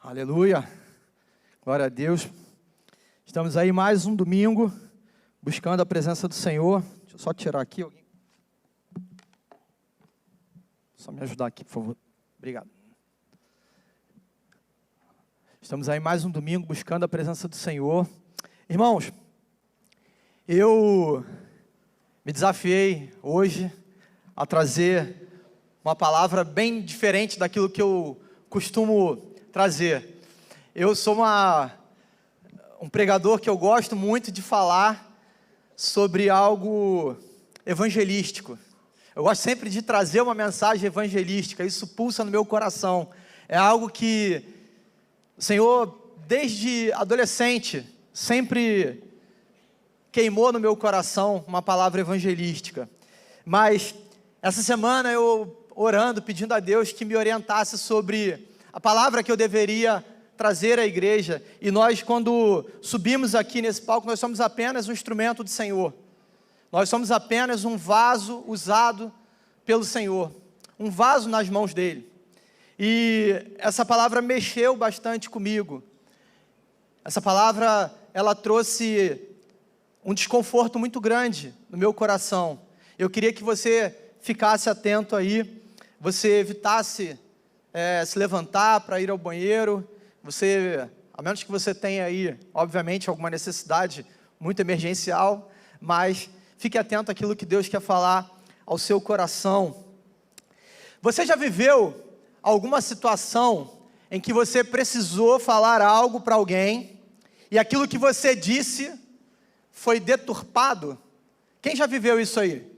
Aleluia, glória a Deus. Estamos aí mais um domingo, buscando a presença do Senhor. Deixa eu só tirar aqui. Só me ajudar aqui, por favor. Obrigado. Estamos aí mais um domingo, buscando a presença do Senhor. Irmãos, eu me desafiei hoje a trazer uma palavra bem diferente daquilo que eu costumo trazer. Eu sou um pregador que eu gosto muito de falar sobre algo evangelístico. Eu gosto sempre de trazer uma mensagem evangelística, isso pulsa no meu coração. É algo que o Senhor, desde adolescente, sempre queimou no meu coração uma palavra evangelística. Mas essa semana eu orando, pedindo a Deus que me orientasse sobre a palavra que eu deveria trazer à igreja. E nós, quando subimos aqui nesse palco, nós somos apenas um instrumento do Senhor. Nós somos apenas um vaso usado pelo Senhor. Um vaso nas mãos dEle. E essa palavra mexeu bastante comigo. Essa palavra, ela trouxe um desconforto muito grande no meu coração. Eu queria que você ficasse atento aí, você evitasse se levantar para ir ao banheiro, a menos que você tenha aí, obviamente, alguma necessidade muito emergencial, mas fique atento àquilo que Deus quer falar ao seu coração. Você já viveu alguma situação em que você precisou falar algo para alguém, e aquilo que você disse foi deturpado? Quem já viveu isso aí?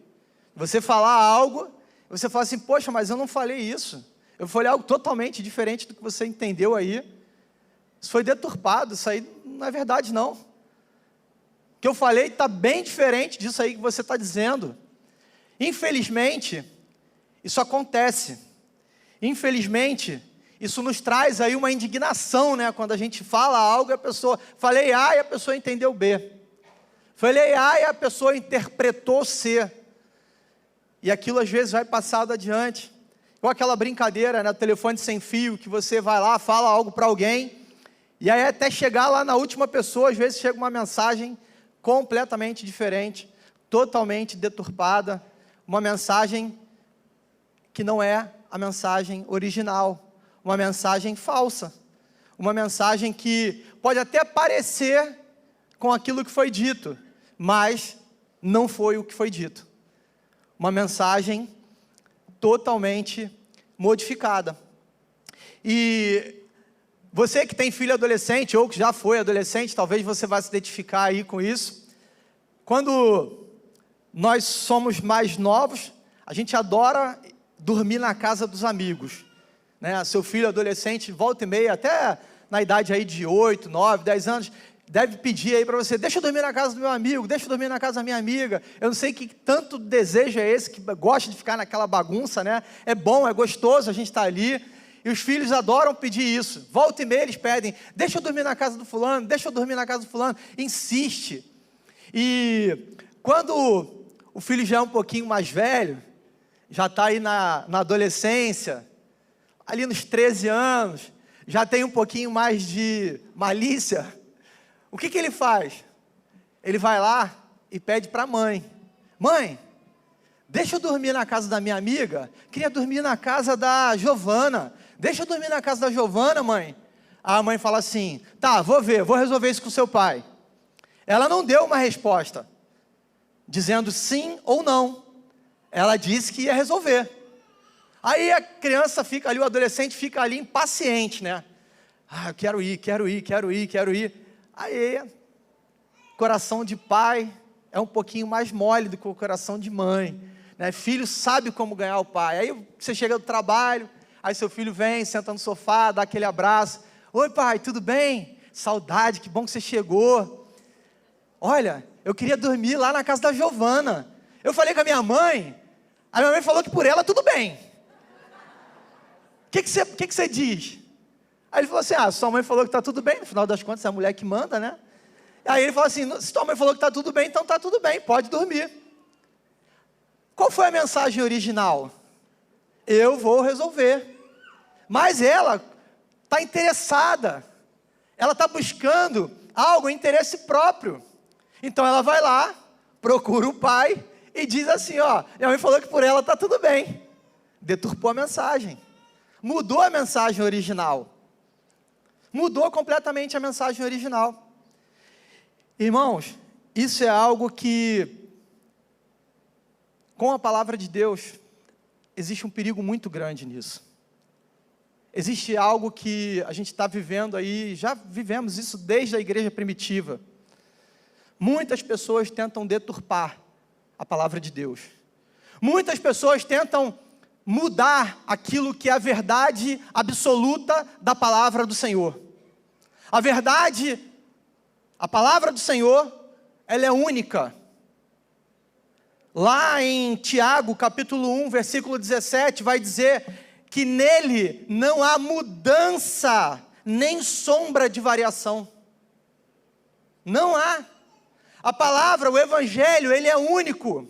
Você falar algo, você fala assim, poxa, mas eu não falei isso. Eu falei algo totalmente diferente do que você entendeu aí. Isso foi deturpado, isso aí não é verdade não. O que eu falei está bem diferente disso aí que você está dizendo. Infelizmente, isso acontece. Infelizmente, isso nos traz aí uma indignação, né? Quando a gente fala algo e a pessoa, falei A e a pessoa entendeu B. Falei A e a pessoa interpretou C. E aquilo às vezes vai passado adiante. Ou aquela brincadeira, né, telefone sem fio, que você vai lá, fala algo para alguém, e aí até chegar lá na última pessoa, às vezes chega uma mensagem completamente diferente, totalmente deturpada, uma mensagem que não é a mensagem original, uma mensagem falsa, uma mensagem que pode até parecer com aquilo que foi dito, mas não foi o que foi dito. Uma mensagem totalmente modificada. E você que tem filho adolescente, ou que já foi adolescente, talvez você vá se identificar aí com isso. Quando nós somos mais novos, a gente adora dormir na casa dos amigos, né? Seu filho adolescente, volta e meia, até na idade aí de 8, 9, 10 anos, deve pedir aí para você, deixa eu dormir na casa do meu amigo, deixa eu dormir na casa da minha amiga. Eu não sei que tanto desejo é esse, que gosta de ficar naquela bagunça, né? É bom, é gostoso a gente estar ali, e os filhos adoram pedir isso. Volta e meia eles pedem, deixa eu dormir na casa do fulano, deixa eu dormir na casa do fulano. Insiste. E quando o filho já é um pouquinho mais velho, já está aí na adolescência, ali nos 13 anos, já tem um pouquinho mais de malícia, o que ele faz? Ele vai lá e pede para a mãe, mãe, deixa eu dormir na casa da minha amiga, queria dormir na casa da Giovana, deixa eu dormir na casa da Giovana, mãe. A mãe fala assim, tá, vou resolver isso com seu pai. Ela não deu uma resposta, dizendo sim ou não, ela disse que ia resolver. Aí a criança fica ali, o adolescente fica ali impaciente, né? Ah, eu quero ir. Aí, coração de pai é um pouquinho mais mole do que o coração de mãe, né? Filho sabe como ganhar o pai. Aí você chega do trabalho, aí seu filho vem, senta no sofá, dá aquele abraço. Oi pai, tudo bem? Saudade, que bom que você chegou. Olha, eu queria dormir lá na casa da Giovana. Eu falei com a minha mãe falou que por ela tudo bem. O que você diz? Aí ele falou assim, sua mãe falou que está tudo bem, no final das contas é a mulher que manda, né? Aí ele falou assim, se sua mãe falou que está tudo bem, então está tudo bem, pode dormir. Qual foi a mensagem original? Eu vou resolver. Mas ela está interessada, ela está buscando algo em interesse próprio. Então ela vai lá, procura o pai e diz assim, minha mãe falou que por ela está tudo bem. Deturpou a mensagem, mudou a mensagem original, mudou completamente a mensagem original. Irmãos, isso é algo que, com a palavra de Deus, existe um perigo muito grande nisso. Existe algo que a gente está vivendo aí, já vivemos isso desde a igreja primitiva. Muitas pessoas tentam deturpar a palavra de Deus. Muitas pessoas tentam mudar aquilo que é a verdade absoluta da palavra do Senhor. A verdade, a palavra do Senhor, ela é única. Lá em Tiago, capítulo 1, versículo 17, vai dizer que nele não há mudança, nem sombra de variação. Não há. A palavra, o evangelho, ele é único.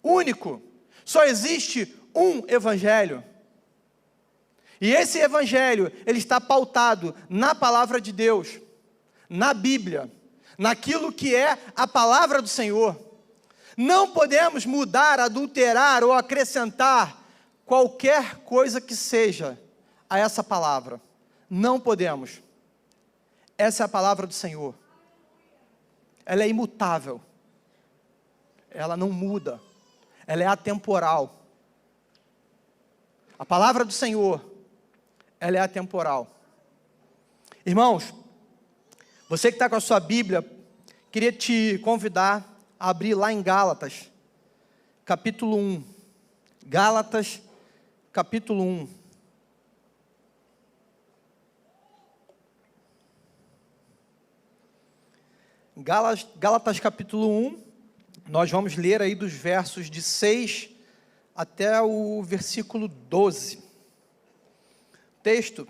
Único. Só existe um evangelho. E esse evangelho, ele está pautado na palavra de Deus, na Bíblia, naquilo que é a palavra do Senhor. Não podemos mudar, adulterar ou acrescentar qualquer coisa que seja a essa palavra. Não podemos. Essa é a palavra do Senhor. Ela é imutável. Ela não muda. Ela é atemporal. A palavra do Senhor, ela é atemporal. Irmãos, você que está com a sua Bíblia, queria te convidar a abrir lá em Gálatas, capítulo 1. Gálatas, capítulo 1. Gálatas, capítulo 1, nós vamos ler aí dos versos de 6 até o versículo 12. O texto,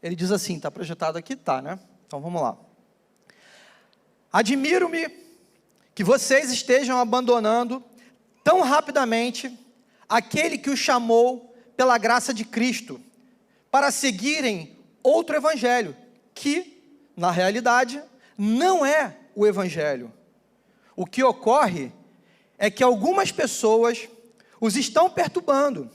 ele diz assim, está projetado aqui? Tá, né? Então vamos lá. Admiro-me que vocês estejam abandonando tão rapidamente aquele que os chamou pela graça de Cristo, para seguirem outro evangelho, que, na realidade, não é o evangelho. O que ocorre é que algumas pessoas os estão perturbando,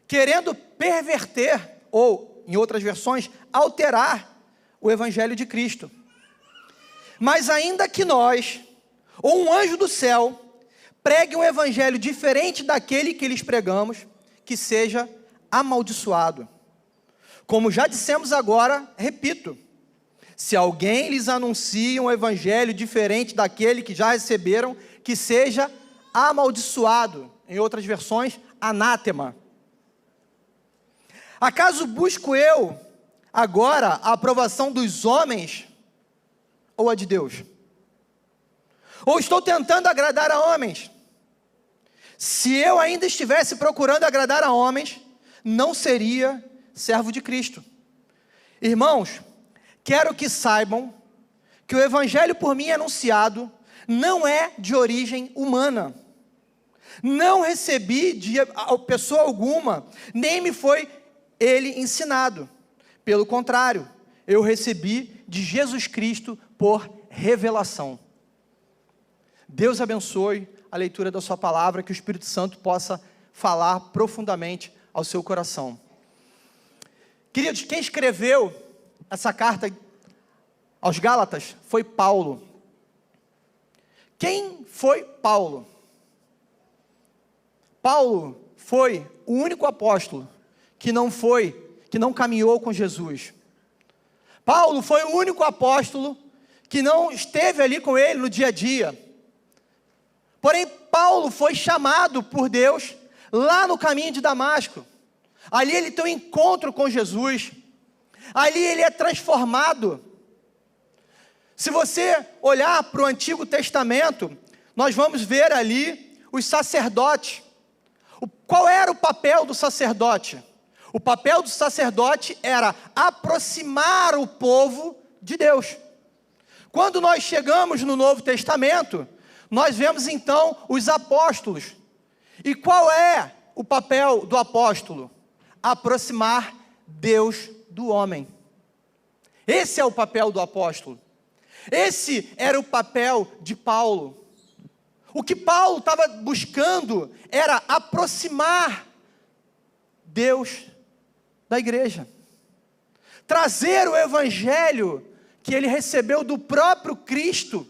querendo perverter, ou, em outras versões, alterar o evangelho de Cristo. Mas ainda que nós, ou um anjo do céu, pregue um evangelho diferente daquele que lhes pregamos, que seja amaldiçoado. Como já dissemos agora, repito, se alguém lhes anuncia um evangelho diferente daquele que já receberam, que seja amaldiçoado. Em outras versões, anátema. Acaso busco eu agora a aprovação dos homens ou a de Deus? Ou estou tentando agradar a homens? Se eu ainda estivesse procurando agradar a homens, não seria servo de Cristo. Irmãos, quero que saibam que o evangelho por mim anunciado não é de origem humana. Não recebi de pessoa alguma, nem me foi ele ensinado. Pelo contrário, eu recebi de Jesus Cristo por revelação. Deus abençoe a leitura da sua palavra, que o Espírito Santo possa falar profundamente ao seu coração. Queridos, quem escreveu essa carta aos Gálatas foi Paulo. Quem foi Paulo? Paulo foi o único apóstolo que não caminhou com Jesus. Paulo foi o único apóstolo que não esteve ali com ele no dia a dia. Porém, Paulo foi chamado por Deus lá no caminho de Damasco. Ali ele tem um encontro com Jesus. Ali ele é transformado. Se você olhar para o Antigo Testamento, nós vamos ver ali os sacerdotes. Qual era o papel do sacerdote? O papel do sacerdote era aproximar o povo de Deus. Quando nós chegamos no Novo Testamento, nós vemos então os apóstolos. E qual é o papel do apóstolo? Aproximar Deus do homem. Esse é o papel do apóstolo. Esse era o papel de Paulo. O que Paulo estava buscando era aproximar Deus da igreja. Trazer o evangelho que ele recebeu do próprio Cristo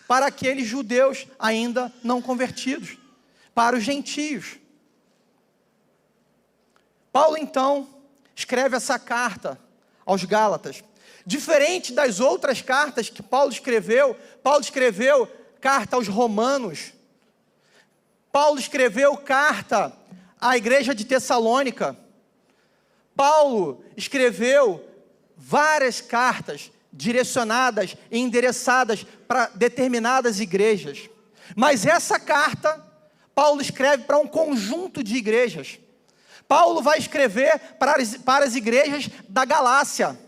para aqueles judeus ainda não convertidos, para os gentios. Paulo então escreve essa carta aos Gálatas. Diferente das outras cartas que Paulo escreveu carta aos Romanos, Paulo escreveu carta à igreja de Tessalônica, Paulo escreveu várias cartas direcionadas e endereçadas para determinadas igrejas. Mas essa carta, Paulo escreve para um conjunto de igrejas. Paulo vai escrever para as igrejas da Galácia.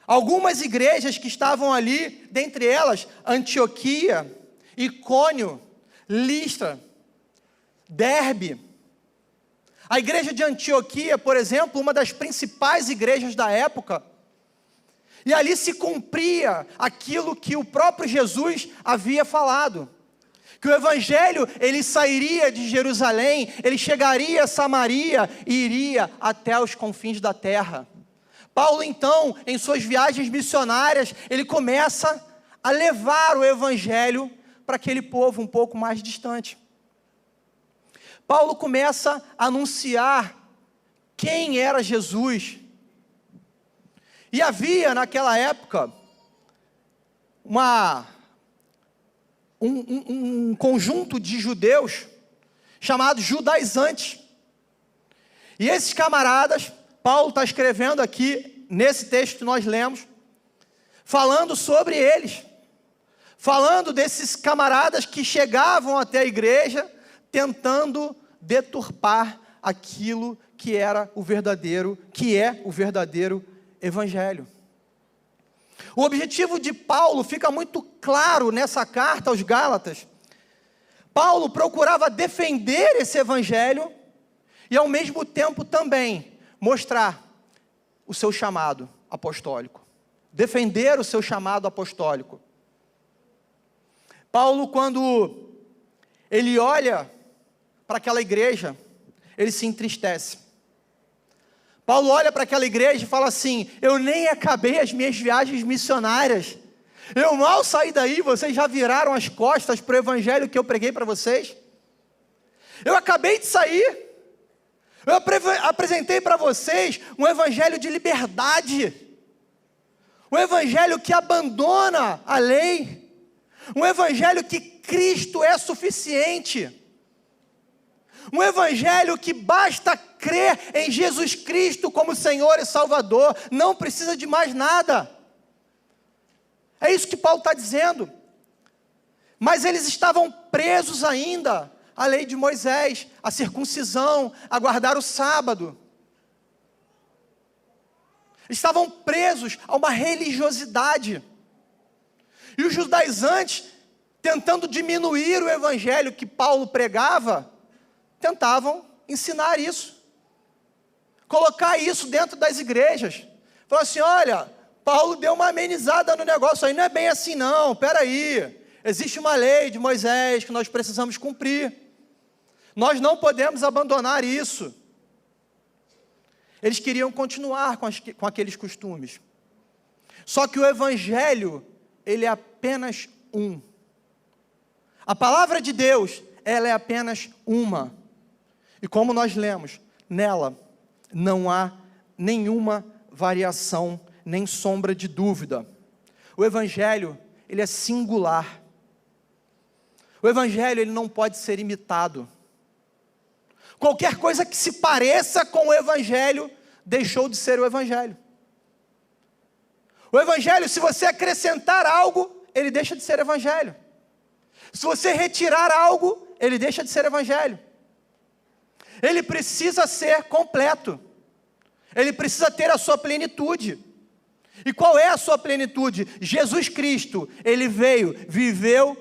Algumas igrejas que estavam ali, dentre elas, Antioquia, Icônio, Listra, Derbe. A igreja de Antioquia, por exemplo, uma das principais igrejas da época, e ali se cumpria aquilo que o próprio Jesus havia falado, que o evangelho, ele sairia de Jerusalém, ele chegaria a Samaria e iria até os confins da terra. Paulo então, em suas viagens missionárias, ele começa a levar o evangelho para aquele povo um pouco mais distante. Paulo começa a anunciar quem era Jesus. E havia naquela época um conjunto de judeus chamados judaizantes. E esses camaradas, Paulo está escrevendo aqui, nesse texto que nós lemos, falando sobre eles, falando desses camaradas que chegavam até a igreja, tentando deturpar aquilo que era o verdadeiro, que é o verdadeiro evangelho. O objetivo de Paulo fica muito claro nessa carta aos Gálatas. Paulo procurava defender esse evangelho e ao mesmo tempo também mostrar o seu chamado apostólico. Defender o seu chamado apostólico. Paulo, quando ele olha para aquela igreja, ele se entristece. Paulo olha para aquela igreja e fala assim: eu nem acabei as minhas viagens missionárias. Eu mal saí daí, vocês já viraram as costas para o evangelho que eu preguei para vocês. Eu acabei de sair. Eu apresentei para vocês um evangelho de liberdade. Um evangelho que abandona a lei. Um evangelho que Cristo é suficiente. Um evangelho que basta crer em Jesus Cristo como Senhor e Salvador. Não precisa de mais nada. É isso que Paulo está dizendo. Mas eles estavam presos ainda à lei de Moisés, à circuncisão, a guardar o sábado. Estavam presos a uma religiosidade. E os judaizantes, tentando diminuir o evangelho que Paulo pregava, tentavam ensinar isso. Colocar isso dentro das igrejas. Falaram assim: olha, Paulo deu uma amenizada no negócio aí, não é bem assim não, peraí. Existe uma lei de Moisés que nós precisamos cumprir. Nós não podemos abandonar isso. Eles queriam continuar com aqueles costumes. Só que o evangelho, ele é apenas um. A palavra de Deus, ela é apenas uma. E como nós lemos, nela não há nenhuma variação, nem sombra de dúvida. O evangelho, ele é singular. O evangelho, ele não pode ser imitado. Qualquer coisa que se pareça com o evangelho, deixou de ser o evangelho. O evangelho, se você acrescentar algo, ele deixa de ser evangelho. Se você retirar algo, ele deixa de ser evangelho. Ele precisa ser completo. Ele precisa ter a sua plenitude. E qual é a sua plenitude? Jesus Cristo, ele veio, viveu,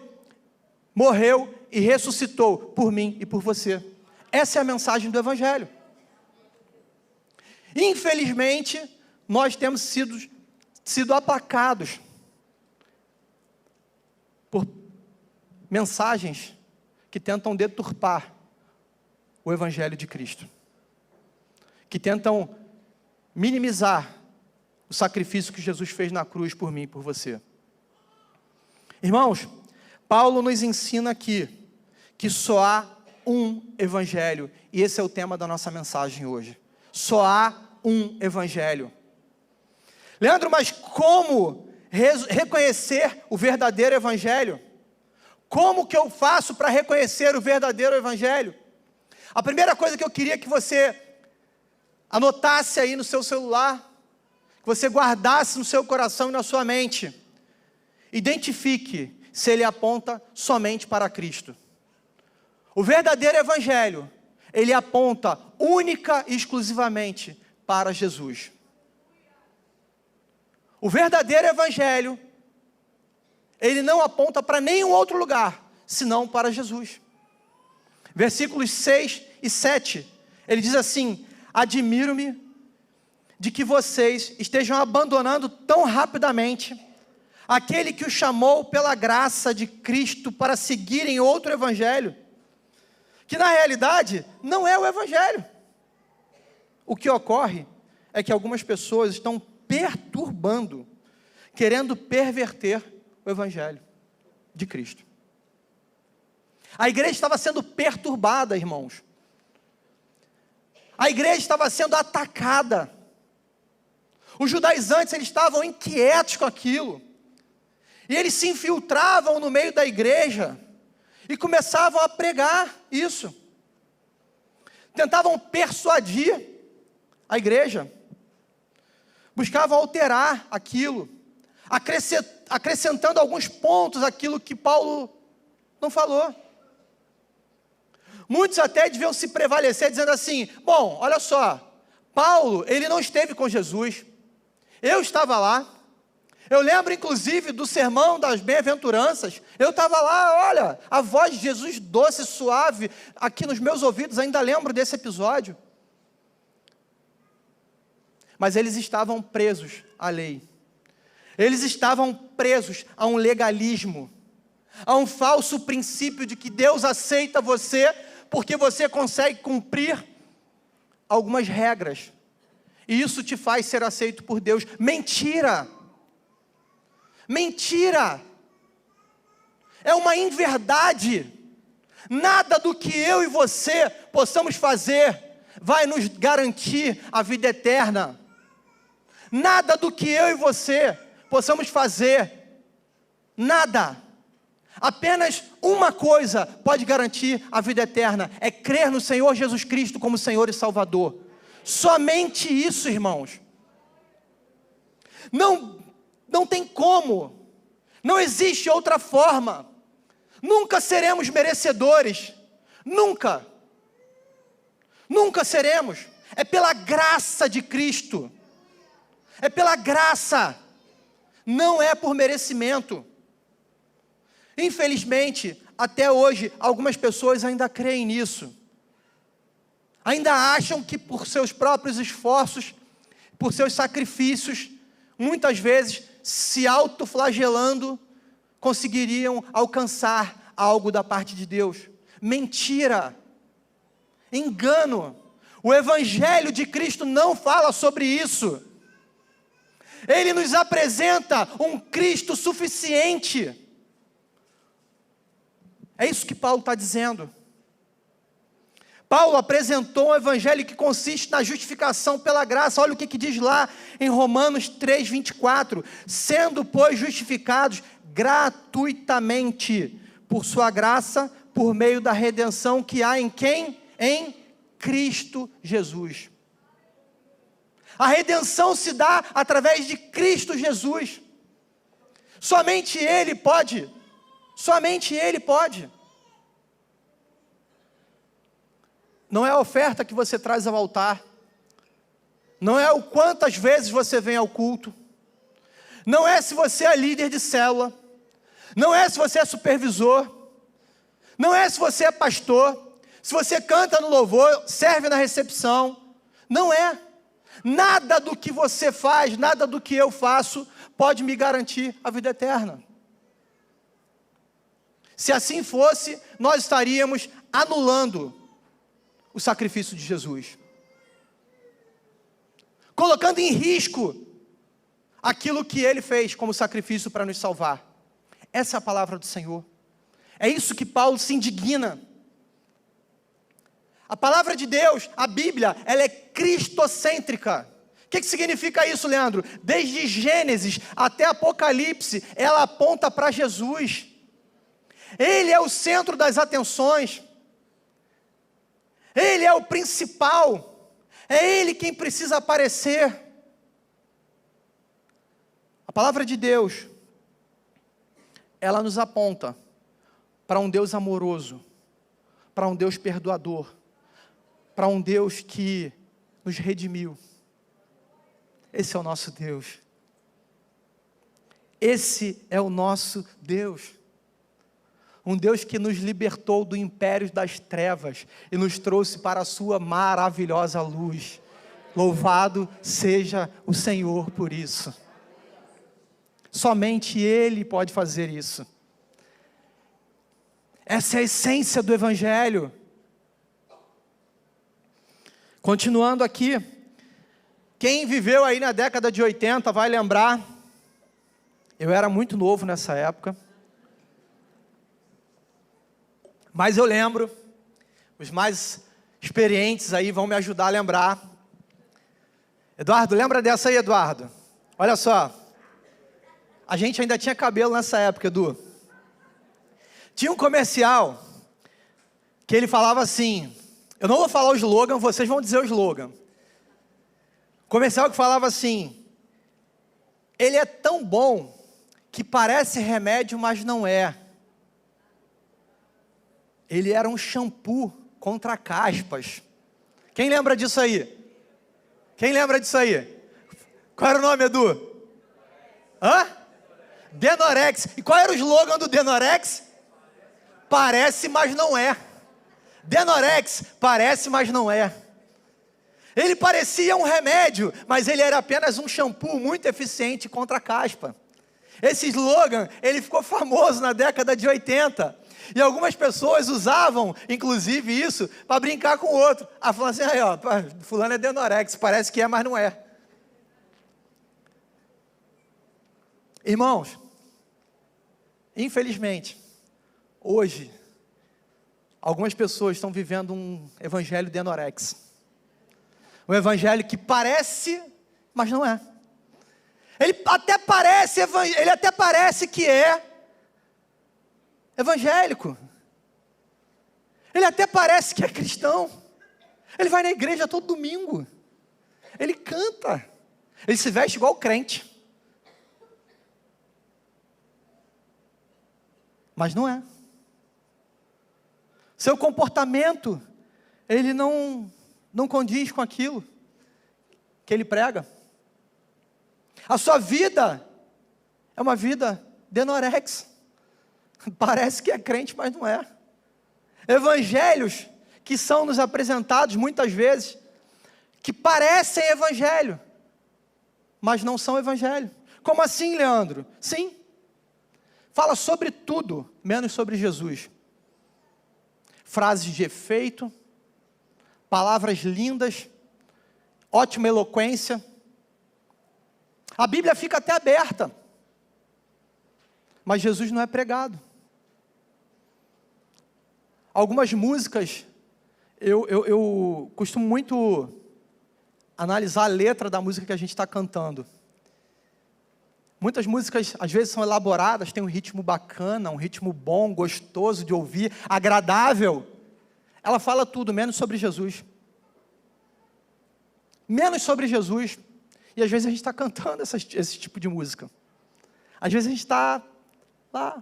morreu e ressuscitou por mim e por você. Essa é a mensagem do evangelho. Infelizmente, nós temos sido aplacados por mensagens que tentam deturpar o Evangelho de Cristo, que tentam minimizar o sacrifício que Jesus fez na cruz por mim e por você. Irmãos, Paulo nos ensina aqui que só há um Evangelho, e esse é o tema da nossa mensagem hoje. Só há um Evangelho. Leandro, mas como reconhecer o verdadeiro Evangelho? Como que eu faço para reconhecer o verdadeiro Evangelho? A primeira coisa que eu queria que você anotasse aí no seu celular, que você guardasse no seu coração e na sua mente, identifique se ele aponta somente para Cristo. O verdadeiro Evangelho, ele aponta única e exclusivamente para Jesus. O verdadeiro Evangelho, ele não aponta para nenhum outro lugar, senão para Jesus. Versículos 6 e 7, ele diz assim: admiro-me de que vocês estejam abandonando tão rapidamente aquele que os chamou pela graça de Cristo para seguirem outro evangelho, que na realidade não é o evangelho. O que ocorre é que algumas pessoas estão perturbando, querendo perverter o evangelho de Cristo. A igreja estava sendo perturbada, irmãos. A igreja estava sendo atacada. Os judaizantes, eles estavam inquietos com aquilo. E eles se infiltravam no meio da igreja e começavam a pregar isso. Tentavam persuadir a igreja. Buscavam alterar aquilo, acrescentando alguns pontos àquilo que Paulo não falou. Muitos até deviam se prevalecer dizendo assim: bom, olha só, Paulo, ele não esteve com Jesus, eu estava lá, eu lembro inclusive do sermão das bem-aventuranças, eu estava lá, olha, a voz de Jesus doce, suave, aqui nos meus ouvidos, ainda lembro desse episódio. Mas eles estavam presos à lei, eles estavam presos a um legalismo, a um falso princípio de que Deus aceita você, porque você consegue cumprir algumas regras, e isso te faz ser aceito por Deus. Mentira! Mentira! É uma inverdade. Nada do que eu e você possamos fazer vai nos garantir a vida eterna. Nada do que eu e você possamos fazer, nada. Apenas uma coisa pode garantir a vida eterna: é crer no Senhor Jesus Cristo como Senhor e Salvador. Somente isso, irmãos. Não tem como, não existe outra forma. Nunca seremos merecedores, nunca seremos. É pela graça de Cristo, é pela graça, não é por merecimento. Infelizmente, até hoje, algumas pessoas ainda creem nisso. Ainda acham que por seus próprios esforços, por seus sacrifícios, muitas vezes se autoflagelando, conseguiriam alcançar algo da parte de Deus. Mentira! Engano! O Evangelho de Cristo não fala sobre isso. Ele nos apresenta um Cristo suficiente. É isso que Paulo está dizendo. Paulo apresentou um evangelho que consiste na justificação pela graça. Olha o que diz lá em Romanos 3:24. Sendo, pois, justificados gratuitamente por sua graça, por meio da redenção que há em quem? Em Cristo Jesus. A redenção se dá através de Cristo Jesus. Somente Ele pode. Somente Ele pode. Não é a oferta que você traz ao altar. Não é o quantas vezes você vem ao culto. Não é se você é líder de célula. Não é se você é supervisor. Não é se você é pastor. Se você canta no louvor, serve na recepção. Não é. Nada do que você faz, nada do que eu faço, pode me garantir a vida eterna. Se assim fosse, nós estaríamos anulando o sacrifício de Jesus, colocando em risco aquilo que Ele fez como sacrifício para nos salvar. Essa é a palavra do Senhor. É isso que Paulo se indigna. A palavra de Deus, a Bíblia, ela é cristocêntrica. O que significa isso, Leandro? Desde Gênesis até Apocalipse, ela aponta para Jesus. Ele é o centro das atenções. Ele é o principal. É Ele quem precisa aparecer. A palavra de Deus, ela nos aponta para um Deus amoroso, para um Deus perdoador, para um Deus que nos redimiu. Esse é o nosso Deus. Esse é o nosso Deus. Um Deus que nos libertou do império das trevas e nos trouxe para a sua maravilhosa luz. Louvado seja o Senhor por isso. Somente Ele pode fazer isso. Essa é a essência do Evangelho. Continuando aqui, quem viveu aí na década de 80 vai lembrar, eu era muito novo nessa época, mas eu lembro, os mais experientes aí vão me ajudar a lembrar. Eduardo, lembra dessa aí, Eduardo? Olha só, a gente ainda tinha cabelo nessa época, Edu. Tinha um comercial que ele falava assim, eu não vou falar o slogan, vocês vão dizer o slogan. Comercial que falava assim, ele é tão bom que parece remédio, mas não é. Ele era um shampoo contra caspas. Quem lembra disso aí? Quem lembra disso aí? Qual era o nome, Edu? Hã? Denorex. E qual era o slogan do Denorex? Parece, mas não é. Denorex, parece, mas não é. Ele parecia um remédio, mas ele era apenas um shampoo muito eficiente contra a caspa. Esse slogan, ele ficou famoso na década de 80. E algumas pessoas usavam, inclusive, isso para brincar com o outro. Falando assim, aí ó, fulano é Denorex, parece que é, mas não é. Irmãos, infelizmente, hoje, algumas pessoas estão vivendo um evangelho Denorex. Um evangelho que parece, mas não é. Ele até parece que é evangélico. Ele até parece que é cristão. Ele vai na igreja todo domingo. Ele canta. Ele se veste igual crente. Mas não é. Seu comportamento, ele não condiz com aquilo que ele prega. A sua vida é uma vida Denorex. Parece que é crente, mas não é. Evangelhos que são nos apresentados muitas vezes, que parecem evangelho, mas não são evangelho. Como assim, Leandro? Sim. Fala sobre tudo, menos sobre Jesus. Frases de efeito, palavras lindas, ótima eloquência. A Bíblia fica até aberta, mas Jesus não é pregado. Algumas músicas, eu costumo muito analisar a letra da música que a gente está cantando. Muitas músicas, às vezes, são elaboradas, tem um ritmo bacana, um ritmo bom, gostoso de ouvir, agradável. Ela fala tudo, menos sobre Jesus. Menos sobre Jesus. E às vezes a gente está cantando esse tipo de música. Às vezes a gente está lá,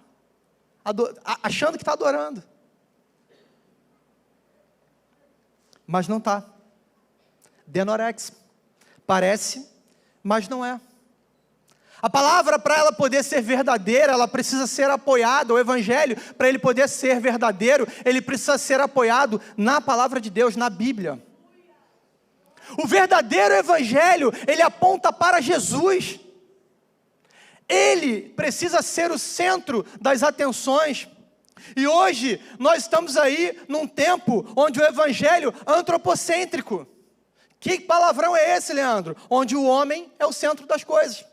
achando que está adorando. Mas não está. Denorex. Parece, mas não é. A palavra, para ela poder ser verdadeira, ela precisa ser apoiada. O evangelho, para ele poder ser verdadeiro, ele precisa ser apoiado na palavra de Deus, na Bíblia. O verdadeiro evangelho, ele aponta para Jesus. Ele precisa ser o centro das atenções. E hoje, nós estamos aí num tempo onde o evangelho é antropocêntrico. Que palavrão é esse, Leandro? Onde o homem é o centro das coisas.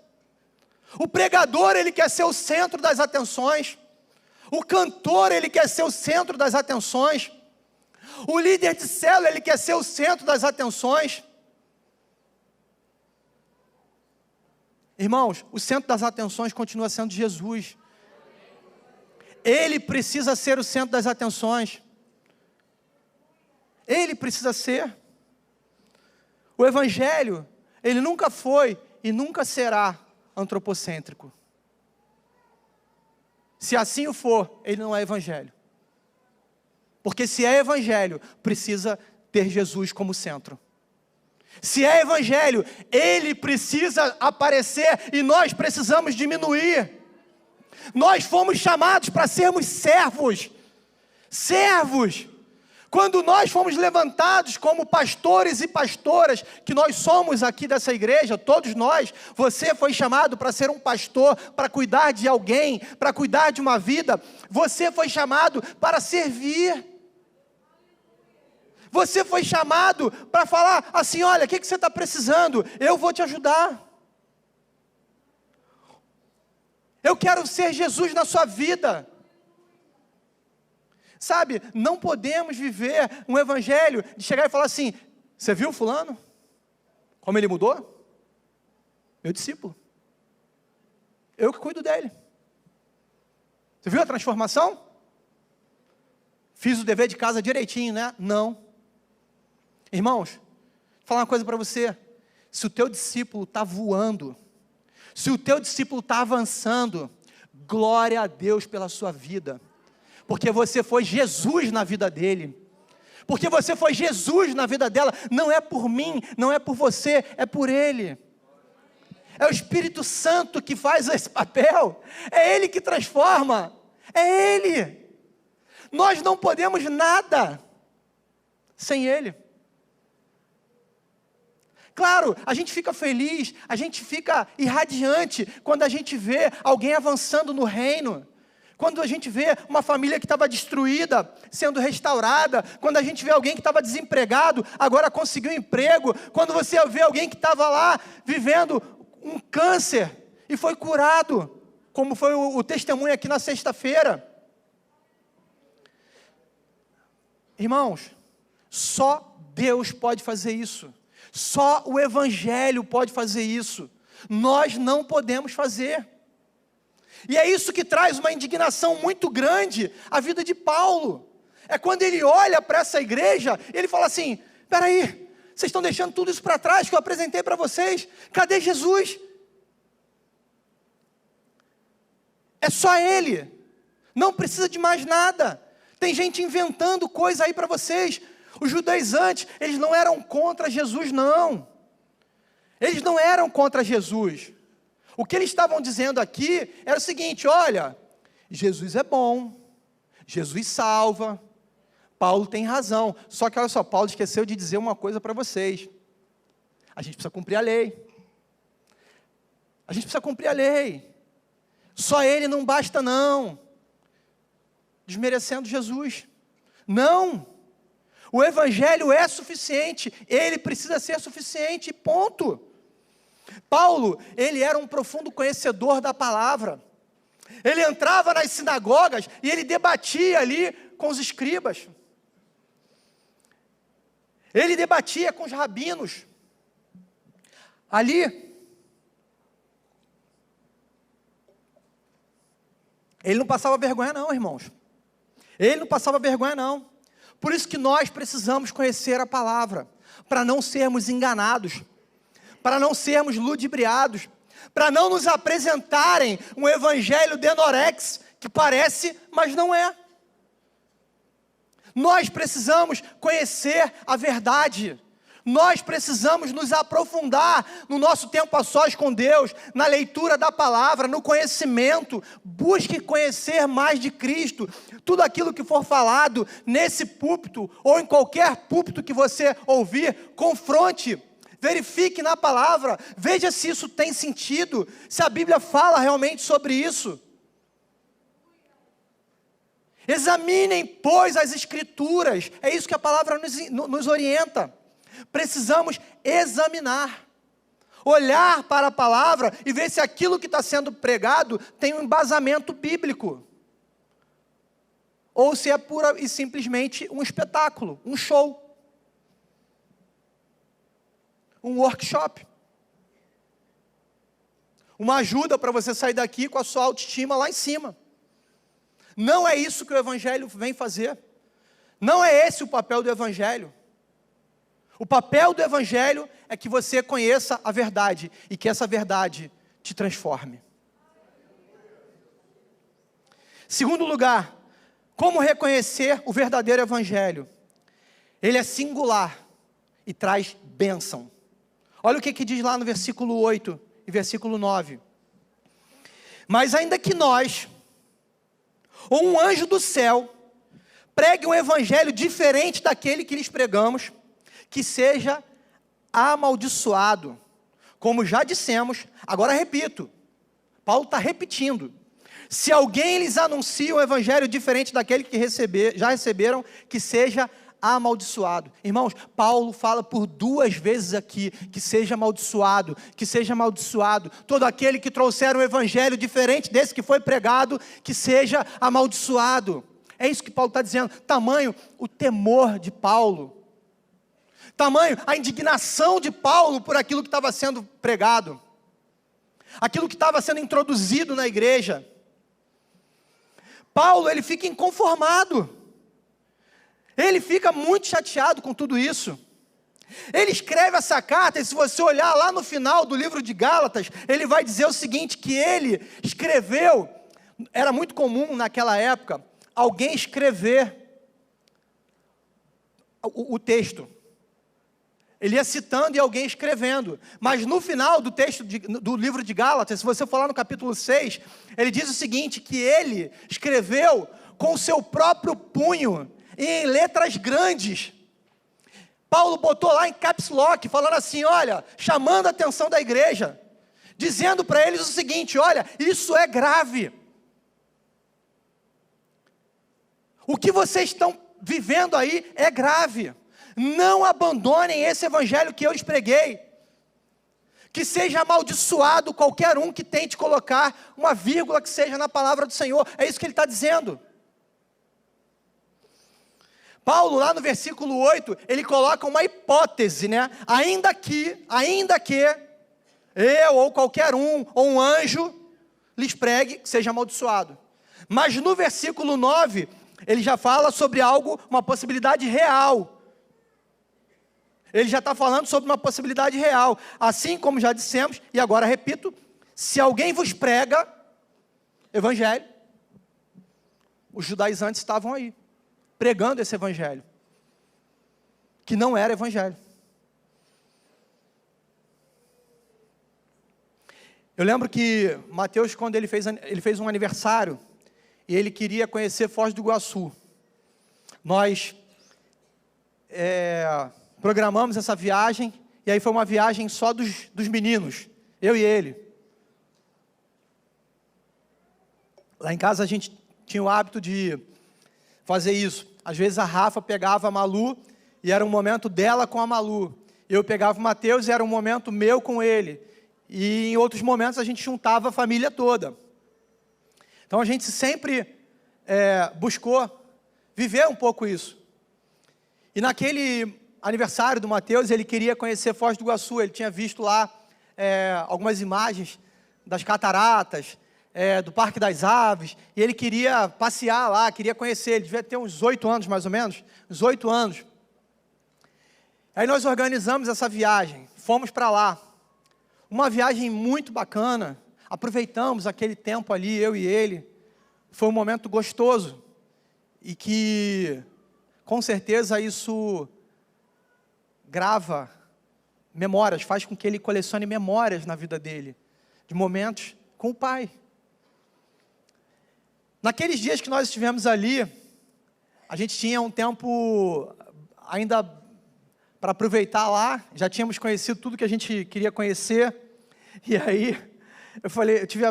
O pregador, ele quer ser o centro das atenções. O cantor, ele quer ser o centro das atenções. O líder de célula, ele quer ser o centro das atenções. Irmãos, o centro das atenções continua sendo Jesus. Ele precisa ser o centro das atenções. Ele precisa ser. O evangelho, ele nunca foi e nunca será antropocêntrico. Se assim o for, ele não é evangelho. Porque se é evangelho, precisa ter Jesus como centro. Se é evangelho, ele precisa aparecer e nós precisamos diminuir. Nós fomos chamados para sermos servos. Servos. Quando nós fomos levantados como pastores e pastoras, que nós somos aqui dessa igreja, todos nós, você foi chamado para ser um pastor, para cuidar de alguém, para cuidar de uma vida. Você foi chamado para servir. Você foi chamado para falar assim, olha, o que você está precisando? Eu vou te ajudar. Eu quero ser Jesus na sua vida. Sabe, não podemos viver um evangelho de chegar e falar assim, você viu fulano? Como ele mudou? Meu discípulo. Eu que cuido dele. Você viu a transformação? Fiz o dever de casa direitinho, né? Não. Irmãos, vou falar uma coisa para você. Se o teu discípulo está voando, se o teu discípulo está avançando, glória a Deus pela sua vida. Porque você foi Jesus na vida dele. Porque você foi Jesus na vida dela. Não é por mim, não é por você, é por ele. É o Espírito Santo que faz esse papel. É ele que transforma. É ele. Nós não podemos nada sem ele. Claro, a gente fica feliz, a gente fica irradiante quando a gente vê alguém avançando no reino. Quando a gente vê uma família que estava destruída, sendo restaurada. Quando a gente vê alguém que estava desempregado, agora conseguiu um emprego. Quando você vê alguém que estava lá, vivendo um câncer, e foi curado. Como foi o testemunho aqui na sexta-feira. Irmãos, só Deus pode fazer isso. Só o Evangelho pode fazer isso. Nós não podemos fazer. E é isso que traz uma indignação muito grande à vida de Paulo. É quando ele olha para essa igreja, ele fala assim, espera aí, vocês estão deixando tudo isso para trás que eu apresentei para vocês, cadê Jesus? É só ele, não precisa de mais nada. Tem gente inventando coisa aí para vocês. Os judaizantes, eles não eram contra Jesus, não. Eles não eram contra Jesus. O que eles estavam dizendo aqui era o seguinte, olha, Jesus é bom, Jesus salva, Paulo tem razão. Só que olha só, Paulo esqueceu de dizer uma coisa para vocês. A gente precisa cumprir a lei. A gente precisa cumprir a lei. Só ele não basta não. Desmerecendo Jesus. Não. O Evangelho é suficiente. Ele precisa ser suficiente, ponto. Paulo, ele era um profundo conhecedor da palavra. Ele entrava nas sinagogas e ele debatia ali com os escribas. Ele debatia com os rabinos. Ali, ele não passava vergonha não, irmãos. Ele não passava vergonha não. Por isso que nós precisamos conhecer a palavra, para não sermos enganados, para não sermos ludibriados, para não nos apresentarem um evangelho denorex, que parece, mas não é. Nós precisamos conhecer a verdade. Nós precisamos nos aprofundar no nosso tempo a sós com Deus, na leitura da palavra, no conhecimento. Busque conhecer mais de Cristo. Tudo aquilo que for falado nesse púlpito ou em qualquer púlpito que você ouvir, confronte, verifique na palavra, veja se isso tem sentido, se a Bíblia fala realmente sobre isso. Examinem, pois, as Escrituras. É isso que a palavra nos orienta. Precisamos examinar, olhar para a palavra e ver se aquilo que está sendo pregado tem um embasamento bíblico, ou se é pura e simplesmente um espetáculo, um show, um workshop, uma ajuda para você sair daqui com a sua autoestima lá em cima. Não é isso que o Evangelho vem fazer, não é esse o papel do Evangelho. O papel do Evangelho é que você conheça a verdade e que essa verdade te transforme. Segundo lugar, como reconhecer o verdadeiro Evangelho? Ele é singular e traz bênção. Olha o que diz lá no versículo 8 e versículo 9. Mas ainda que nós, ou um anjo do céu, pregue um Evangelho diferente daquele que lhes pregamos, que seja amaldiçoado. Como já dissemos, agora repito, Paulo está repetindo. Se alguém lhes anuncia um evangelho diferente daquele que já receberam, que seja amaldiçoado. Irmãos, Paulo fala por 2 vezes aqui, que seja amaldiçoado, que seja amaldiçoado. Todo aquele que trouxer um evangelho diferente desse que foi pregado, que seja amaldiçoado. É isso que Paulo está dizendo. Tamanho o temor de Paulo. Tamanho a indignação de Paulo por aquilo que estava sendo pregado, aquilo que estava sendo introduzido na igreja. Paulo, ele fica inconformado, ele fica muito chateado com tudo isso. Ele escreve essa carta, e se você olhar lá no final do livro de Gálatas, ele vai dizer o seguinte, que ele escreveu, era muito comum naquela época, alguém escrever o texto. Ele ia citando e alguém escrevendo. Mas no final do texto do livro de Gálatas, se você for lá no capítulo 6, ele diz o seguinte, que ele escreveu com o seu próprio punho, em letras grandes. Paulo botou lá em caps lock, falando assim, olha, chamando a atenção da igreja, dizendo para eles o seguinte, olha, isso é grave. O que vocês estão vivendo aí é grave. Não abandonem esse evangelho que eu lhes preguei. Que seja amaldiçoado qualquer um que tente colocar uma vírgula que seja na palavra do Senhor. É isso que ele está dizendo. Paulo, lá no versículo 8, ele coloca uma hipótese, né? Ainda que eu ou qualquer um, ou um anjo, lhes pregue, que seja amaldiçoado. Mas no versículo 9, ele já fala sobre algo, uma possibilidade real. Ele já está falando sobre uma possibilidade real. Assim como já dissemos, e agora repito, se alguém vos prega evangelho, os judaizantes estavam aí, pregando esse evangelho, que não era evangelho. Eu lembro que Mateus, quando ele fez um aniversário, e ele queria conhecer Foz do Iguaçu. Nós programamos essa viagem, e aí foi uma viagem só dos meninos, eu e ele. Lá em casa a gente tinha o hábito de fazer isso. Às vezes a Rafa pegava a Malu, e era um momento dela com a Malu. Eu pegava o Mateus, e era um momento meu com ele. E em outros momentos a gente juntava a família toda. Então a gente sempre buscou viver um pouco isso. E naquele aniversário do Mateus, ele queria conhecer Foz do Iguaçu. Ele tinha visto lá algumas imagens das cataratas, do Parque das Aves, e ele queria passear lá, queria conhecer. Ele devia ter uns 8 anos mais ou menos, uns 8 anos. Aí nós organizamos essa viagem, fomos para lá. Uma viagem muito bacana, aproveitamos aquele tempo ali, eu e ele. Foi um momento gostoso, e que com certeza isso grava memórias, faz com que ele colecione memórias na vida dele, de momentos com o pai. Naqueles dias que nós estivemos ali, a gente tinha um tempo ainda para aproveitar lá, já tínhamos conhecido tudo que a gente queria conhecer, e aí eu tive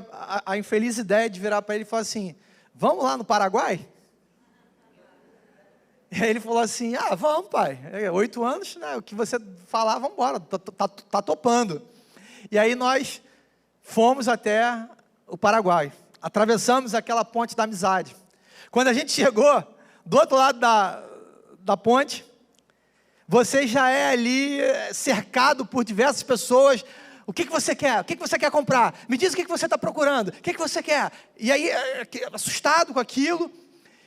a infeliz ideia de virar para ele e falar assim, vamos lá no Paraguai? E aí ele falou assim, vamos pai, 8 anos, né, o que você falar, vamos embora, tá topando. E aí nós fomos até o Paraguai, atravessamos aquela ponte da amizade. Quando a gente chegou do outro lado da ponte, você já é ali cercado por diversas pessoas. O que você quer? O que você quer comprar? Me diz o que você está procurando. O que você quer? E aí, assustado com aquilo.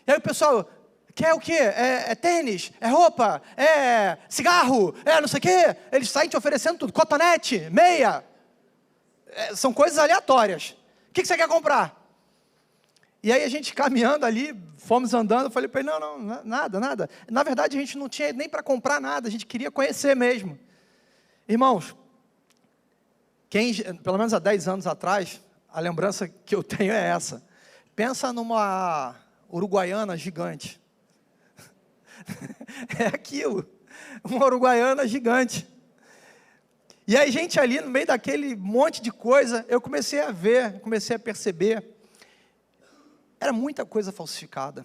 E aí o pessoal, quer o quê? É tênis? É roupa? É cigarro? É não sei o quê? Eles saem te oferecendo tudo. Cotonete? Meia? São coisas aleatórias. O que você quer comprar? E aí a gente caminhando ali, fomos andando, eu falei para ele, não, nada. Na verdade a gente não tinha nem para comprar nada, a gente queria conhecer mesmo. Irmãos, pelo menos há 10 anos atrás, a lembrança que eu tenho é essa. Pensa numa uruguaiana gigante. É aquilo, uma uruguaiana gigante. E aí a gente ali, no meio daquele monte de coisa, eu comecei a ver, comecei a perceber, era muita coisa falsificada.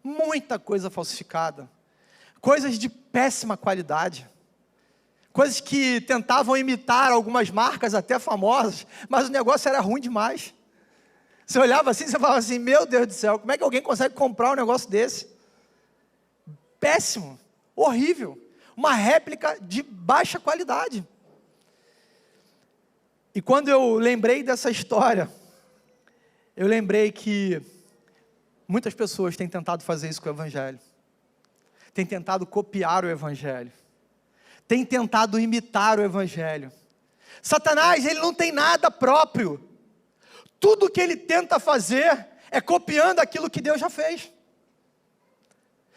Muita coisa falsificada. Coisas de péssima qualidade. Coisas que tentavam imitar algumas marcas até famosas, mas o negócio era ruim demais. Você olhava assim, você falava assim, meu Deus do céu, como é que alguém consegue comprar um negócio desse? Péssimo, horrível. Uma réplica de baixa qualidade. E quando eu lembrei dessa história, eu lembrei que muitas pessoas têm tentado fazer isso com o Evangelho. Têm tentado copiar o Evangelho. Têm tentado imitar o Evangelho. Satanás, ele não tem nada próprio. Tudo que ele tenta fazer é copiando aquilo que Deus já fez.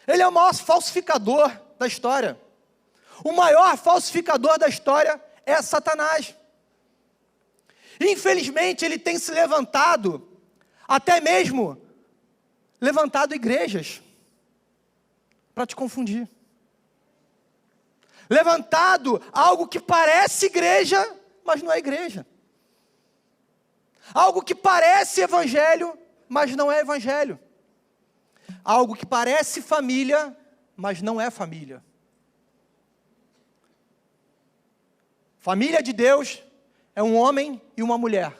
Ele é o maior falsificador da história. O maior falsificador da história é Satanás. Infelizmente, ele tem se levantado, até mesmo levantado igrejas, para te confundir. Levantado algo que parece igreja, mas não é igreja. Algo que parece evangelho, mas não é evangelho. Algo que parece família, mas não é família. Família de Deus é um homem e uma mulher.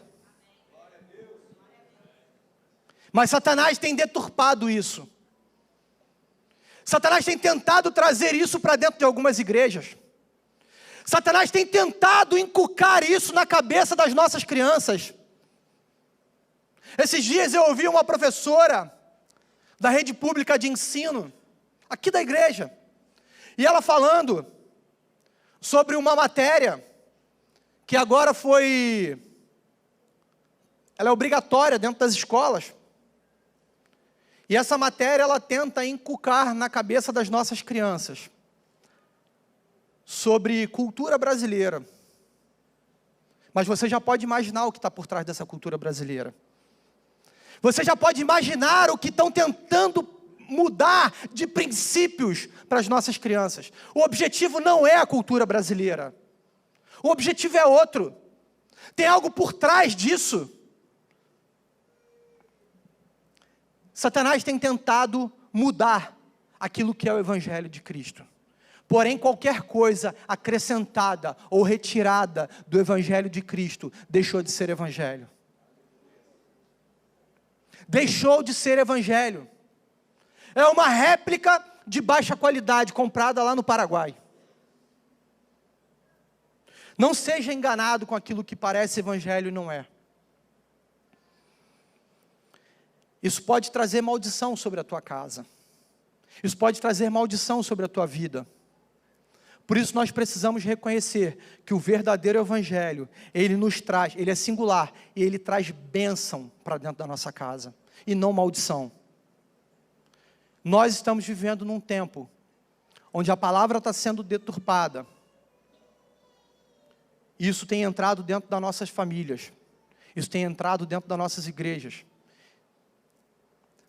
Mas Satanás tem deturpado isso. Satanás tem tentado trazer isso para dentro de algumas igrejas. Satanás tem tentado inculcar isso na cabeça das nossas crianças. Esses dias eu ouvi uma professora da rede pública de ensino, aqui da igreja, e ela falando sobre uma matéria que agora ela é obrigatória dentro das escolas. E essa matéria, ela tenta inculcar na cabeça das nossas crianças sobre cultura brasileira. Mas você já pode imaginar o que está por trás dessa cultura brasileira. Você já pode imaginar o que estão tentando mudar de princípios para as nossas crianças. O objetivo não é a cultura brasileira. O objetivo é outro. Tem algo por trás disso. Satanás tem tentado mudar aquilo que é o Evangelho de Cristo. Porém, qualquer coisa acrescentada ou retirada do Evangelho de Cristo deixou de ser Evangelho. Deixou de ser Evangelho. É uma réplica de baixa qualidade comprada lá no Paraguai. Não seja enganado com aquilo que parece Evangelho e não é. Isso pode trazer maldição sobre a tua casa. Isso pode trazer maldição sobre a tua vida. Por isso nós precisamos reconhecer que o verdadeiro Evangelho, ele nos traz, ele é singular, e ele traz bênção para dentro da nossa casa, e não maldição. Nós estamos vivendo num tempo onde a palavra está sendo deturpada, isso tem entrado dentro das nossas famílias, isso tem entrado dentro das nossas igrejas.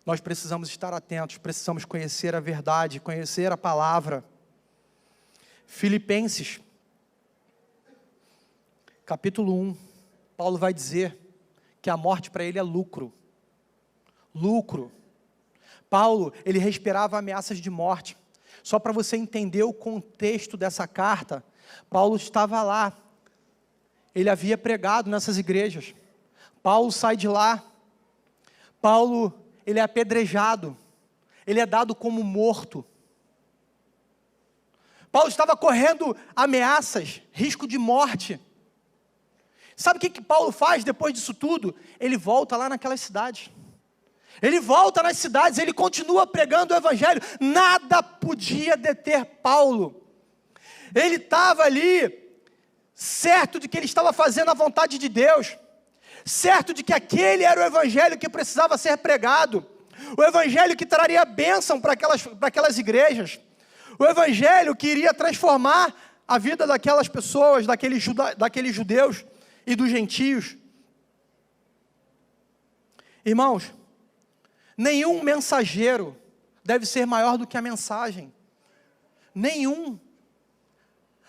Nós precisamos estar atentos, precisamos conhecer a verdade, conhecer a palavra. Filipenses, capítulo 1, Paulo vai dizer que a morte para ele é lucro. Lucro. Paulo, ele respirava ameaças de morte. Só para você entender o contexto dessa carta, Paulo estava lá. Ele havia pregado nessas igrejas. Paulo sai de lá. Paulo, ele é apedrejado. Ele é dado como morto. Paulo estava correndo ameaças, risco de morte. Sabe o que Paulo faz depois disso tudo? Ele volta lá naquelas cidades. Ele volta nas cidades, ele continua pregando o evangelho. Nada podia deter Paulo. Ele estava ali, certo de que ele estava fazendo a vontade de Deus, certo de que aquele era o evangelho que precisava ser pregado, o evangelho que traria bênção para aquelas igrejas, o evangelho que iria transformar a vida daquelas pessoas, daqueles judeus e dos gentios. Irmãos, nenhum mensageiro deve ser maior do que a mensagem. Nenhum.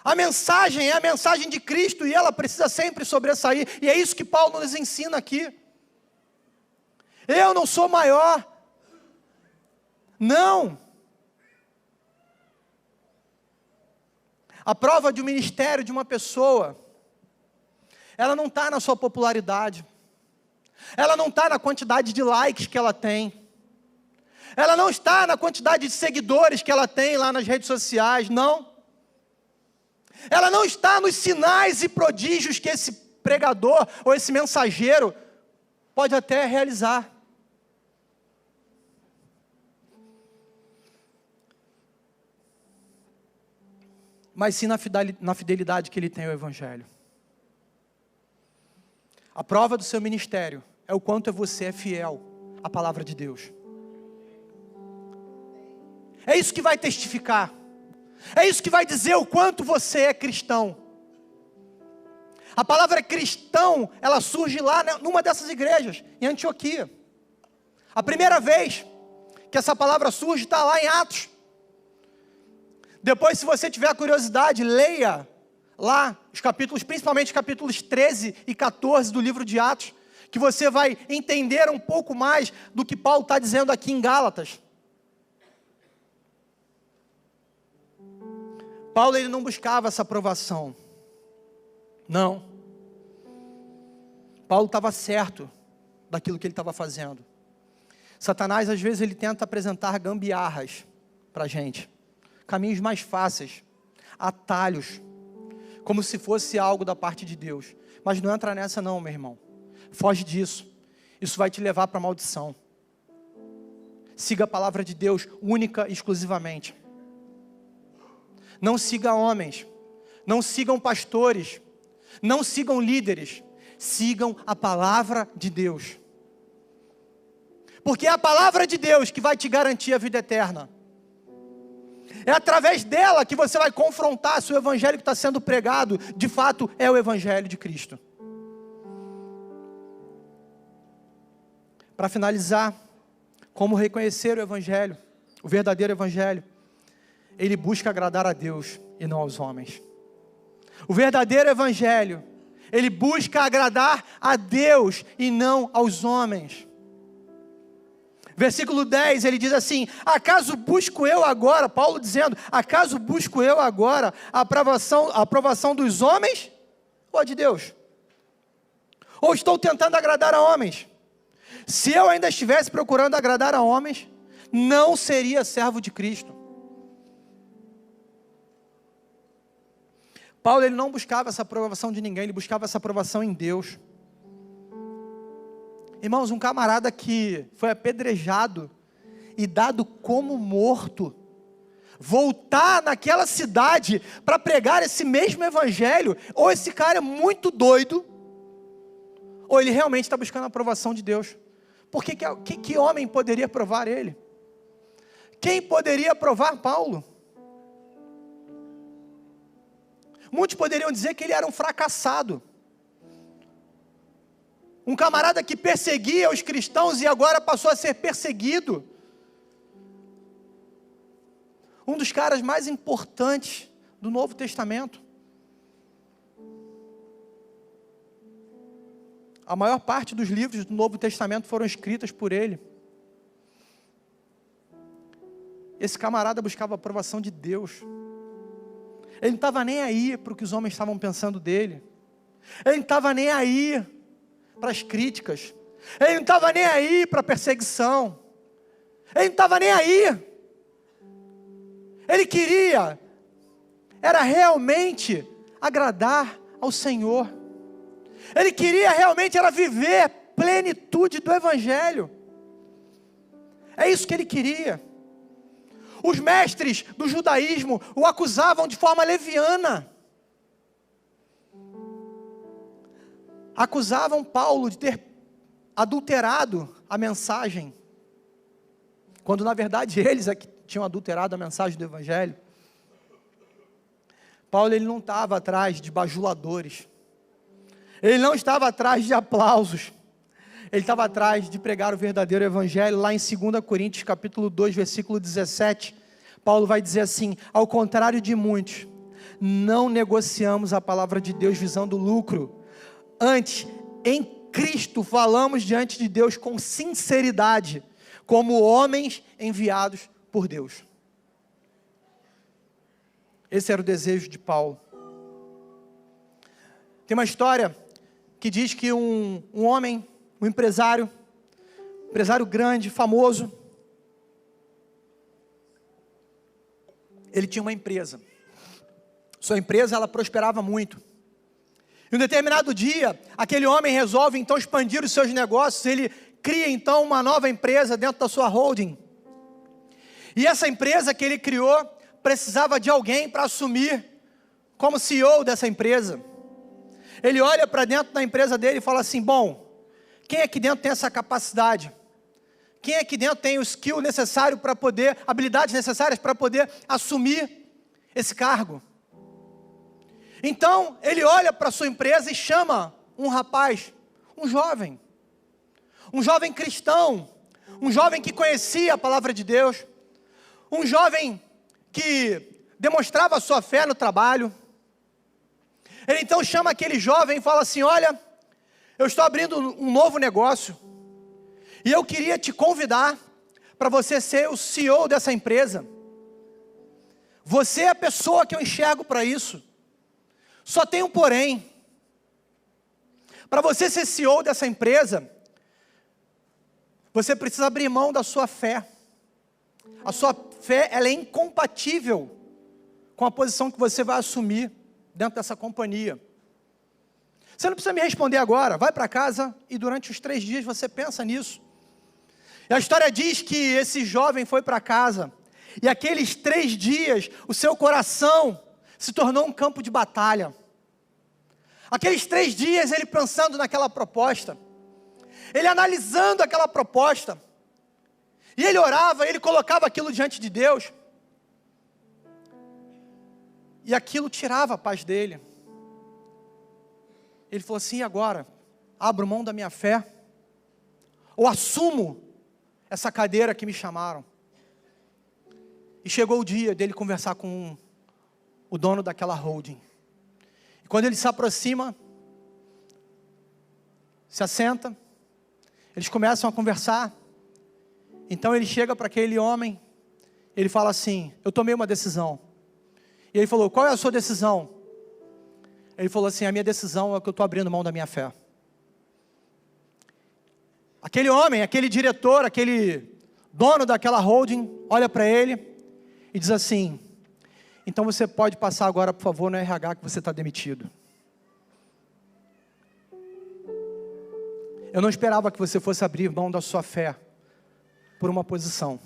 A mensagem é a mensagem de Cristo e ela precisa sempre sobressair. E é isso que Paulo nos ensina aqui. Eu não sou maior. Não. A prova de um ministério de uma pessoa, ela não está na sua popularidade. Ela não está na quantidade de likes que ela tem. Ela não está na quantidade de seguidores que ela tem lá nas redes sociais, não. Ela não está nos sinais e prodígios que esse pregador ou esse mensageiro pode até realizar. Mas sim na fidelidade que ele tem ao evangelho. A prova do seu ministério é o quanto você é fiel à palavra de Deus. É isso que vai testificar. É isso que vai dizer o quanto você é cristão. A palavra cristão, ela surge lá numa dessas igrejas, em Antioquia. A primeira vez que essa palavra surge está lá em Atos. Depois, se você tiver curiosidade, leia lá os capítulos, principalmente os capítulos 13 e 14 do livro de Atos, que você vai entender um pouco mais do que Paulo está dizendo aqui em Gálatas. Paulo, ele não buscava essa aprovação. Não. Paulo estava certo daquilo que ele estava fazendo. Satanás, às vezes, ele tenta apresentar gambiarras para a gente. Caminhos mais fáceis, atalhos, como se fosse algo da parte de Deus. Mas não entra nessa não, meu irmão. Foge disso. Isso vai te levar para a maldição. Siga a palavra de Deus única e exclusivamente. Não siga homens. Não sigam pastores. Não sigam líderes. Sigam a palavra de Deus. Porque é a palavra de Deus que vai te garantir a vida eterna. É através dela que você vai confrontar se o evangelho que está sendo pregado, de fato, é o evangelho de Cristo. Para finalizar, como reconhecer o evangelho, o verdadeiro evangelho? Ele busca agradar a Deus e não aos homens. O verdadeiro evangelho, ele busca agradar a Deus e não aos homens. Versículo 10, ele diz assim: acaso busco eu agora, Paulo dizendo, acaso busco eu agora a aprovação dos homens ou a de Deus? Ou estou tentando agradar a homens? Se eu ainda estivesse procurando agradar a homens, não seria servo de Cristo. Paulo, ele não buscava essa aprovação de ninguém, ele buscava essa aprovação em Deus. Irmãos, um camarada que foi apedrejado e dado como morto, voltar naquela cidade para pregar esse mesmo evangelho, ou esse cara é muito doido, ou ele realmente está buscando a aprovação de Deus. Porque que homem poderia provar ele? Quem poderia provar Paulo? Muitos poderiam dizer que ele era um fracassado. Um camarada que perseguia os cristãos e agora passou a ser perseguido. Um dos caras mais importantes do Novo Testamento. A maior parte dos livros do Novo Testamento foram escritos por ele. Esse camarada buscava a aprovação de Deus. Ele não estava nem aí para o que os homens estavam pensando dele. Ele não estava nem aí para as críticas. Ele não estava nem aí para a perseguição. Ele não estava nem aí. Ele queria, era realmente agradar ao Senhor. Ele queria realmente era viver a plenitude do Evangelho. É isso que ele queria. Os mestres do judaísmo o acusavam de forma leviana. Acusavam Paulo de ter adulterado a mensagem, quando na verdade eles é que tinham adulterado a mensagem do Evangelho. Paulo ele não estava atrás de bajuladores. Ele não estava atrás de aplausos. Ele estava atrás de pregar o verdadeiro Evangelho. Lá em 2 Coríntios capítulo 2, versículo 17, Paulo vai dizer assim: ao contrário de muitos, não negociamos a palavra de Deus visando lucro. Antes, em Cristo, falamos diante de Deus com sinceridade, como homens enviados por Deus. Esse era o desejo de Paulo. Tem uma história que diz que um homem, um empresário grande, famoso, ele tinha uma empresa. Sua empresa, ela prosperava muito. Em um determinado dia, aquele homem resolve então expandir os seus negócios. Ele cria então uma nova empresa dentro da sua holding. E essa empresa que ele criou precisava de alguém para assumir como CEO dessa empresa. Ele olha para dentro da empresa dele e fala assim: bom, quem aqui dentro tem essa capacidade? Quem aqui dentro tem o skill necessário para poder, habilidades necessárias para poder assumir esse cargo? Então, ele olha para a sua empresa e chama um rapaz, um jovem cristão, um jovem que conhecia a palavra de Deus, um jovem que demonstrava a sua fé no trabalho. Ele então chama aquele jovem e fala assim: olha, eu estou abrindo um novo negócio, e eu queria te convidar para você ser o CEO dessa empresa. Você é a pessoa que eu enxergo para isso. Só tem um porém. Para você ser CEO dessa empresa, você precisa abrir mão da sua fé. A sua fé, ela é incompatível com a posição que você vai assumir dentro dessa companhia. Você não precisa me responder agora. Vai para casa e durante os 3 dias você pensa nisso. E a história diz que esse jovem foi para casa, e aqueles 3 dias, o seu coração se tornou um campo de batalha. Aqueles 3 dias ele pensando naquela proposta, ele analisando aquela proposta, e ele orava, ele colocava aquilo diante de Deus, e aquilo tirava a paz dele. Ele falou assim: e agora? Abro mão da minha fé? Ou assumo essa cadeira que me chamaram? E chegou o dia dele conversar com o dono daquela holding. E quando ele se aproxima, se assenta, eles começam a conversar. Então ele chega para aquele homem, ele fala assim: eu tomei uma decisão. E ele falou: qual é a sua decisão? Ele falou assim: a minha decisão é que eu estou abrindo mão da minha fé. Aquele homem, aquele diretor, aquele dono daquela holding, olha para ele e diz assim: então você pode passar agora, por favor, no RH que você está demitido. Eu não esperava que você fosse abrir mão da sua fé por uma posição.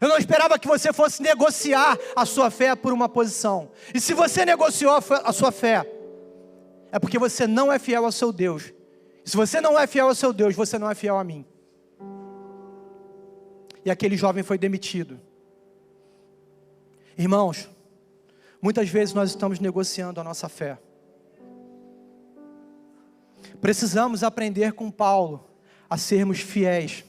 Eu não esperava que você fosse negociar a sua fé por uma posição. E se você negociou a sua fé, é porque você não é fiel ao seu Deus. E se você não é fiel ao seu Deus, você não é fiel a mim. E aquele jovem foi demitido. Irmãos, Muitas vezes nós estamos negociando a nossa fé. Precisamos aprender com Paulo a sermos fiéis.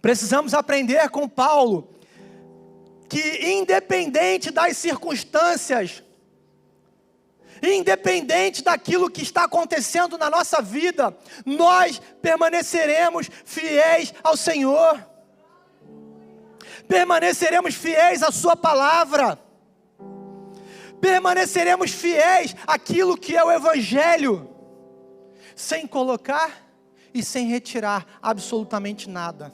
Precisamos aprender com Paulo que, independente das circunstâncias, independente daquilo que está acontecendo na nossa vida, nós permaneceremos fiéis ao Senhor. Permaneceremos fiéis à sua palavra. Permaneceremos fiéis àquilo que é o Evangelho, sem colocar e sem retirar absolutamente nada.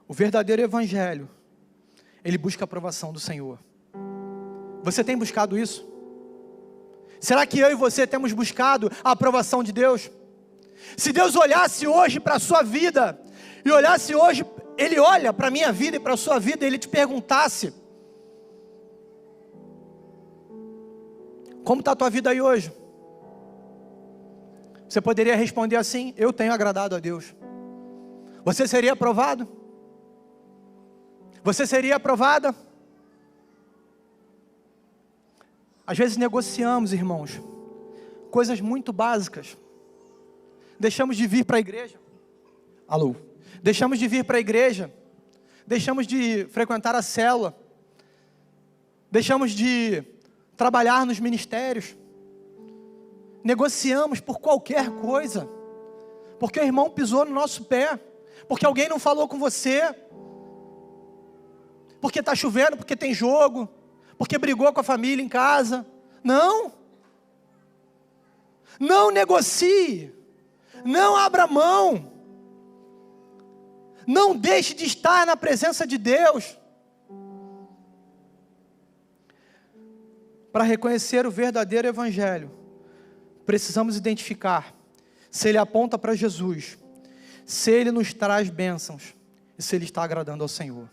O verdadeiro Evangelho, ele busca a aprovação do Senhor. Você tem buscado isso? Será que eu e você temos buscado a aprovação de Deus? Se Deus olhasse hoje para a sua vida, e olhasse hoje, Ele olha para a minha vida e para a sua vida, e Ele te perguntasse: como está a tua vida aí hoje? Você poderia responder assim: eu tenho agradado a Deus. Você seria aprovado? Você seria aprovada? Às vezes negociamos, irmãos, coisas muito básicas. Deixamos de vir para a igreja. Alô? Deixamos de vir para a igreja. Deixamos de frequentar a célula. Deixamos de trabalhar nos ministérios. Negociamos por qualquer coisa. Porque o irmão pisou no nosso pé. Porque alguém não falou com você. Porque está chovendo, porque tem jogo, porque brigou com a família em casa. Não. Não negocie. Não abra mão. Não deixe de estar na presença de Deus. Para reconhecer o verdadeiro Evangelho, precisamos identificar se ele aponta para Jesus, se ele nos traz bênçãos e se ele está agradando ao Senhor.